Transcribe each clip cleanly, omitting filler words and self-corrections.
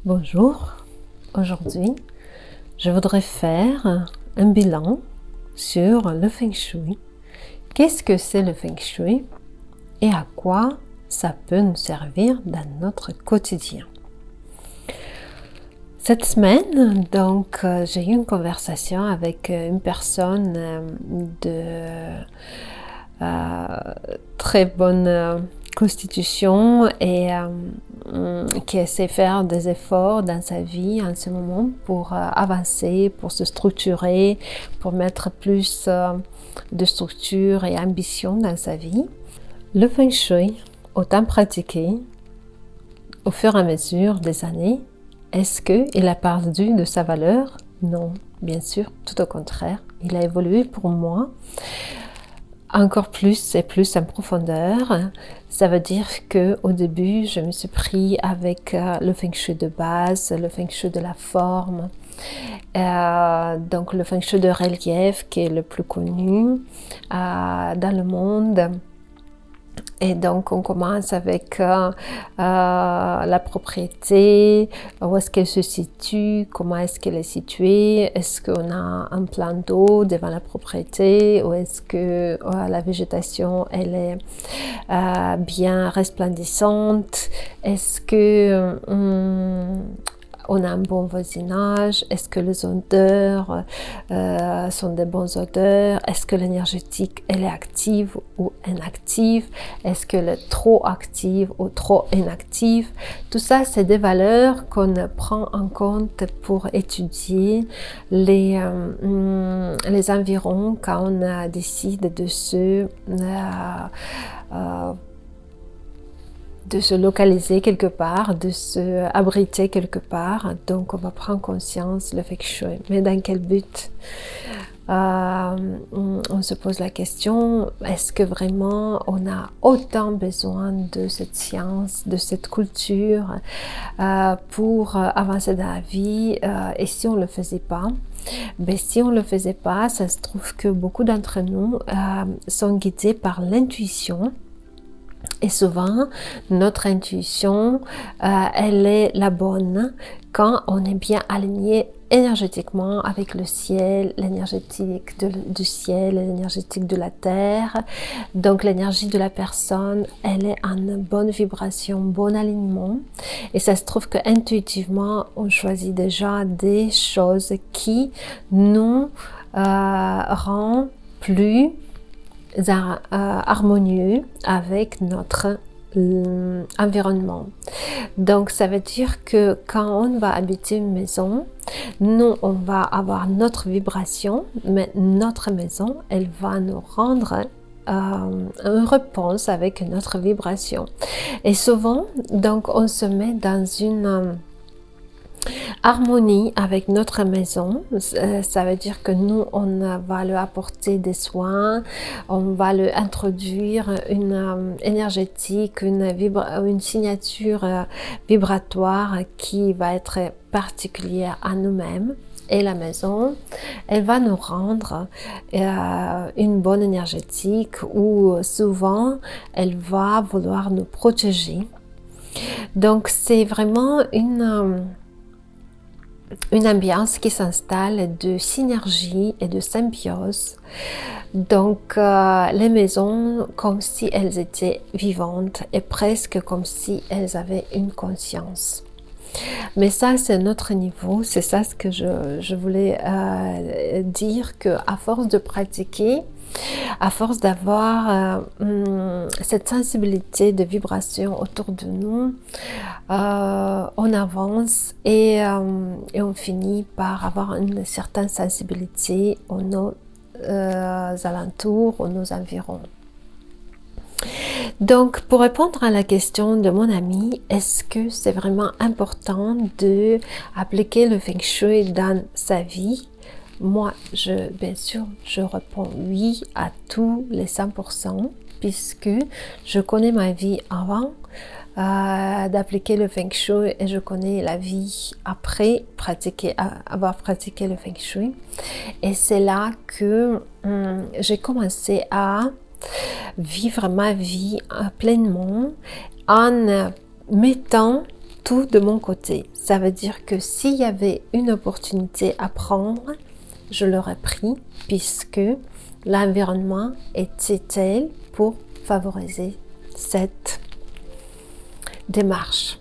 Bonjour, aujourd'hui je voudrais faire un bilan sur le Feng Shui. Qu'est-ce que c'est le Feng Shui et à quoi ça peut nous servir dans notre quotidien? Cette semaine, j'ai eu une conversation avec une personne de très bonne constitution et qui essaie de faire des efforts dans sa vie en ce moment pour avancer, pour se structurer, pour mettre plus de structure et ambition dans sa vie. Le Feng Shui, autant pratiqué au fur et à mesure des années, est-ce qu'il a perdu de sa valeur? Non, bien sûr, tout au contraire. Il a évolué pour moi encore plus et plus en profondeur. Ça veut dire qu'au début, je me suis pris avec le Feng Shui de base, le Feng Shui de la forme, donc le Feng Shui de relief qui est le plus connu dans le monde. Et donc on commence avec la propriété, où est-ce qu'elle se situe, comment est-ce qu'elle est située, est-ce qu'on a un plan d'eau devant la propriété, ou est-ce que la végétation elle est bien resplendissante, est-ce que on a un bon voisinage, est-ce que les odeurs sont des bonnes odeurs, est-ce que l'énergétique elle est active ou inactive, est-ce qu'elle est trop active ou trop inactive. Tout ça c'est des valeurs qu'on prend en compte pour étudier les environs quand on décide de se localiser quelque part, de se abriter quelque part. Donc on va prendre conscience le Feng Shui. Mais dans quel but? On se pose la question, est-ce que vraiment on a autant besoin de cette science, de cette culture pour avancer dans la vie, et si on ne le faisait pas? Ben, si on ne le faisait pas, ça se trouve que beaucoup d'entre nous sont guidés par l'intuition. Et souvent, notre intuition, elle est la bonne quand on est bien aligné énergétiquement avec le ciel, l'énergétique du ciel, l'énergétique de la terre. Donc l'énergie de la personne, elle est en bonne vibration, bon alignement. Et ça se trouve que intuitivement, on choisit déjà des choses qui nous rendent plus harmonieux avec notre environnement. Donc ça veut dire que quand on va habiter une maison, nous on va avoir notre vibration, mais notre maison elle va nous rendre une réponse avec notre vibration. Et souvent donc on se met dans une harmonie avec notre maison. Ça veut dire que nous on va lui apporter des soins, on va lui introduire une énergétique, une signature vibratoire qui va être particulière à nous-mêmes. Et la maison, elle va nous rendre une bonne énergétique, ou souvent elle va vouloir nous protéger. Donc c'est vraiment une ambiance qui s'installe de synergie et de symbiose. Donc les maisons comme si elles étaient vivantes et presque comme si elles avaient une conscience. Mais ça c'est notre niveau, c'est ça ce que je voulais dire, que à force de pratiquer, à force d'avoir cette sensibilité de vibration autour de nous, on avance et on finit par avoir une certaine sensibilité aux nos alentours, aux nos environs. Donc, pour répondre à la question de mon ami, est-ce que c'est vraiment important de appliquer le Feng Shui dans sa vie? Moi, bien sûr, je réponds oui à tous les 100%, puisque je connais ma vie avant d'appliquer le Feng Shui et je connais la vie après avoir pratiqué le Feng Shui. Et c'est là que j'ai commencé à vivre ma vie pleinement en mettant tout de mon côté. Ça veut dire que s'il y avait une opportunité à prendre, je l'aurais pris puisque l'environnement était tel pour favoriser cette démarche.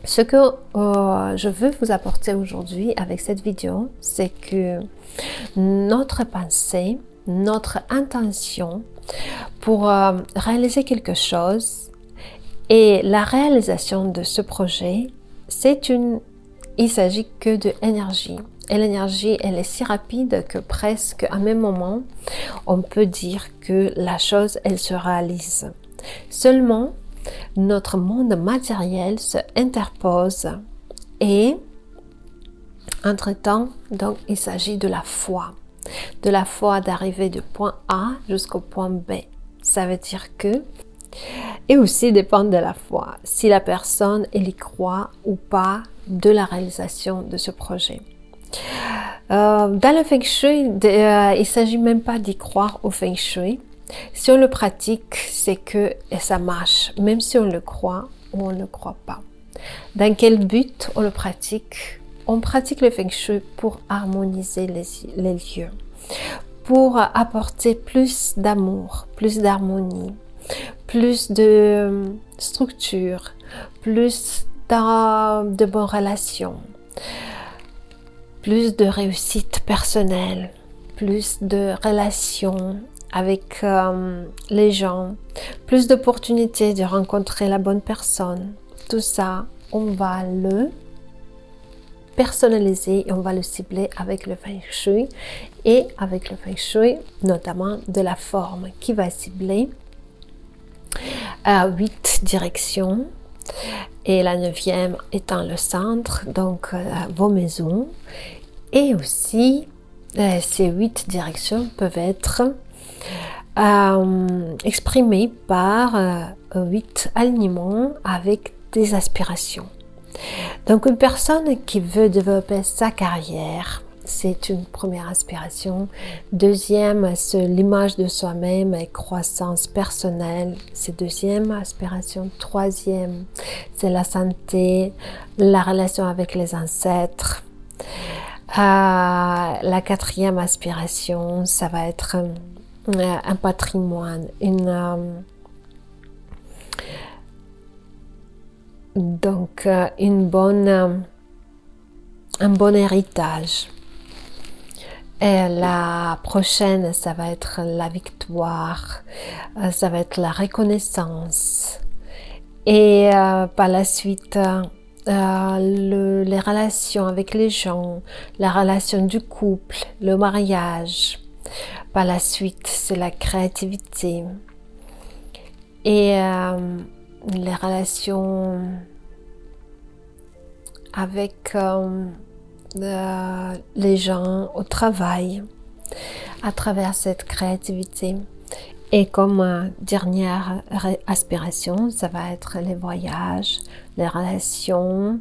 Ce que je veux vous apporter aujourd'hui avec cette vidéo, c'est que notre pensée, notre intention pour réaliser quelque chose et la réalisation de ce projet, il s'agit que de énergie. Et l'énergie, elle est si rapide que presque à même moment, on peut dire que la chose, elle se réalise. Seulement, notre monde matériel se interpose et, entre-temps, donc, il s'agit de la foi. De la foi d'arriver du point A jusqu'au point B. Ça veut dire que, et aussi dépend de la foi, si la personne, elle y croit ou pas de la réalisation de ce projet. Dans le Feng Shui, il ne s'agit même pas d'y croire au Feng Shui. Si on le pratique, c'est que ça marche, même si on le croit ou on ne le croit pas. Dans quel but on le pratique? On pratique le Feng Shui pour harmoniser les lieux, pour apporter plus d'amour, plus d'harmonie, plus de structure, plus de bonnes relations, plus de réussite personnelle, plus de relations avec les gens, plus d'opportunités de rencontrer la bonne personne. Tout ça, on va le personnaliser et on va le cibler avec le Feng Shui et avec le Feng Shui, notamment de la forme qui va cibler 8 directions et la 9e étant le centre, donc vos maisons. Et aussi, ces 8 directions peuvent être exprimées par 8 alignements avec des aspirations. Donc une personne qui veut développer sa carrière, c'est une première aspiration. Deuxième, c'est l'image de soi-même et croissance personnelle, c'est deuxième aspiration. Troisième, c'est la santé, la relation avec les ancêtres. La 4e aspiration, ça va être un patrimoine, un bon héritage. Et la prochaine, ça va être la victoire, ça va être la reconnaissance. Et par la suite, les relations avec les gens, la relation du couple, le mariage. Par la suite, c'est la créativité. Et les relations avec les gens au travail à travers cette créativité. Et comme dernière aspiration, ça va être les voyages, les relations,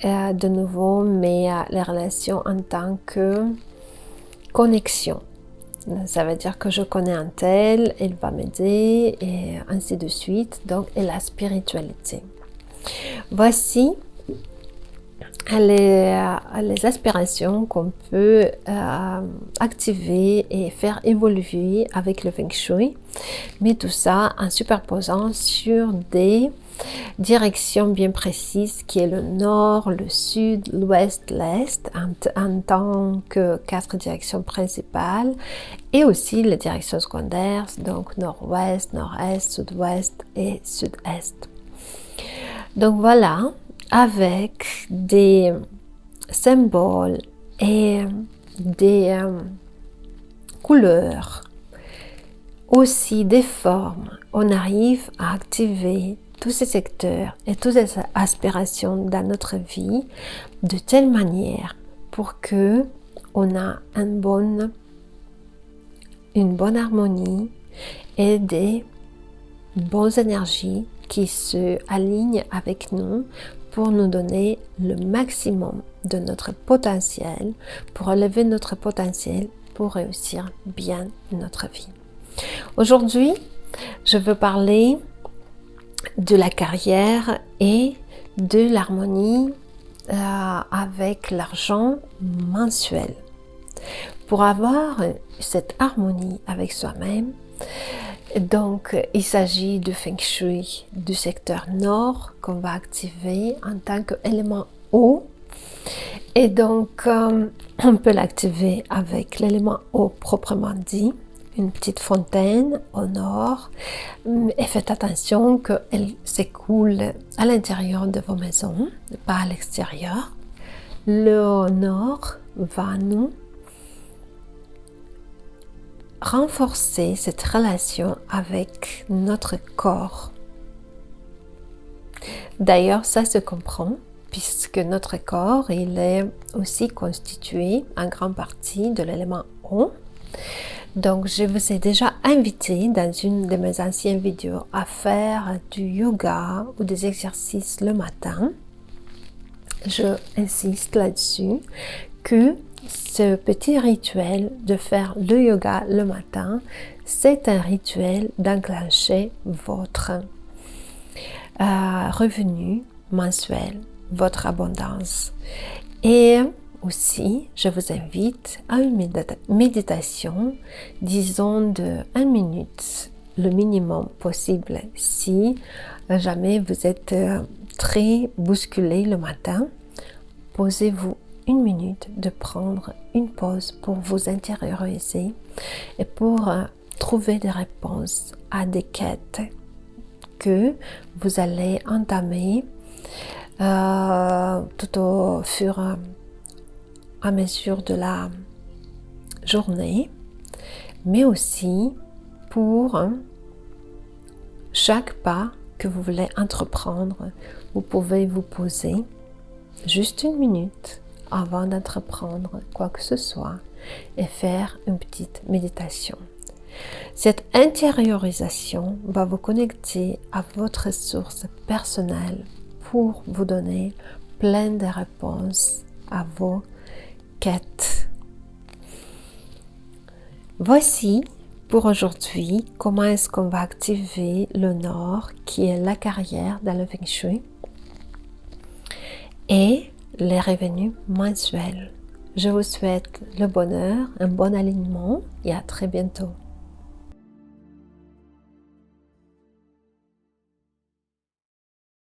de nouveau, mais les relations en tant que connexion. Ça veut dire que je connais un tel, il va m'aider, et ainsi de suite. Donc, et la spiritualité. Voici les aspirations qu'on peut activer et faire évoluer avec le Feng Shui, mais tout ça en superposant sur des directions bien précises qui est le nord, le sud, l'ouest, l'est en tant que 4 directions principales et aussi les directions secondaires, donc nord-ouest, nord-est, sud-ouest et sud-est. Donc voilà, avec des symboles et des couleurs, aussi des formes, on arrive à activer tous ces secteurs et toutes ces aspirations dans notre vie de telle manière pour que on a une bonne harmonie et des bonnes énergies qui se alignent avec nous pour nous donner le maximum de notre potentiel, pour élever notre potentiel, pour réussir bien notre vie. Aujourd'hui, je veux parler de la carrière et de l'harmonie avec l'argent mensuel. Pour avoir cette harmonie avec soi-même, donc il s'agit du Feng Shui du secteur nord qu'on va activer en tant qu'élément eau. Et donc on peut l'activer avec l'élément eau proprement dit, une petite fontaine au nord, et faites attention qu'elle s'écoule à l'intérieur de vos maisons, pas à l'extérieur. Le nord va nous renforcer cette relation avec notre corps. D'ailleurs, ça se comprend puisque notre corps, il est aussi constitué en grande partie de l'élément eau. Donc, je vous ai déjà invité dans une de mes anciennes vidéos à faire du yoga ou des exercices le matin. Je insiste là-dessus que ce petit rituel de faire le yoga le matin, c'est un rituel d'enclencher votre revenu mensuel, votre abondance. Et aussi, je vous invite à une méditation, disons de 1 minute, le minimum possible. Si jamais vous êtes très bousculé le matin, posez-vous 1 minute de prendre une pause pour vous intérioriser et pour trouver des réponses à des quêtes que vous allez entamer tout au fur et à mesure de la journée, mais aussi pour chaque pas que vous voulez entreprendre, vous pouvez vous poser juste 1 minute avant d'entreprendre quoi que ce soit et faire une petite méditation. Cette intériorisation va vous connecter à votre source personnelle pour vous donner plein de réponses à vos quêtes. Voici pour aujourd'hui comment est-ce qu'on va activer le nord qui est la carrière dans le Feng Shui et les revenus mensuels. Je vous souhaite le bonheur, un bon alignement et à très bientôt.